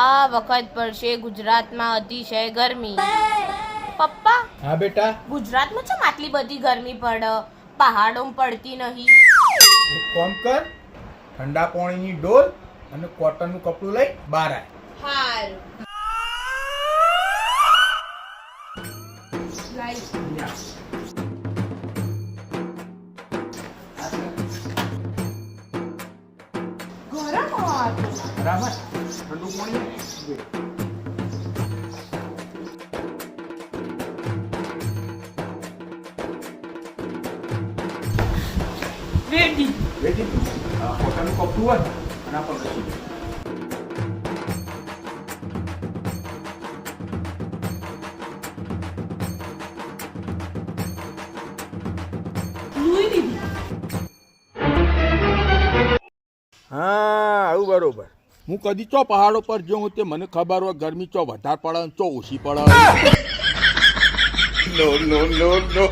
આ વખત પડશે ગુજરાતમાં અતિશય ગરમી. પપ્પા, હા બેટા, ગુજરાતમાં ચમ આટલી બધી ગરમી પડે? પહાડોમાં પડતી નહીં? એક કામ કર, ઠંડા પાણીની ડોલ અને કોટનનું કપડું લઈ બહાર આય. હાલ ગરમ બરાબર, ઠંડુ પાણી રેડી. વેચી કોટનનું કપડું હોય અને આ પણ લઈ. લુઈ દીધી. હા આવું બરોબર. હું કદી ચો પહાડો પર જોઉં તે મને ખબર હોય ગરમી ચો વધારે પડે ને ચો ઓછી પડે. નો નો નો નો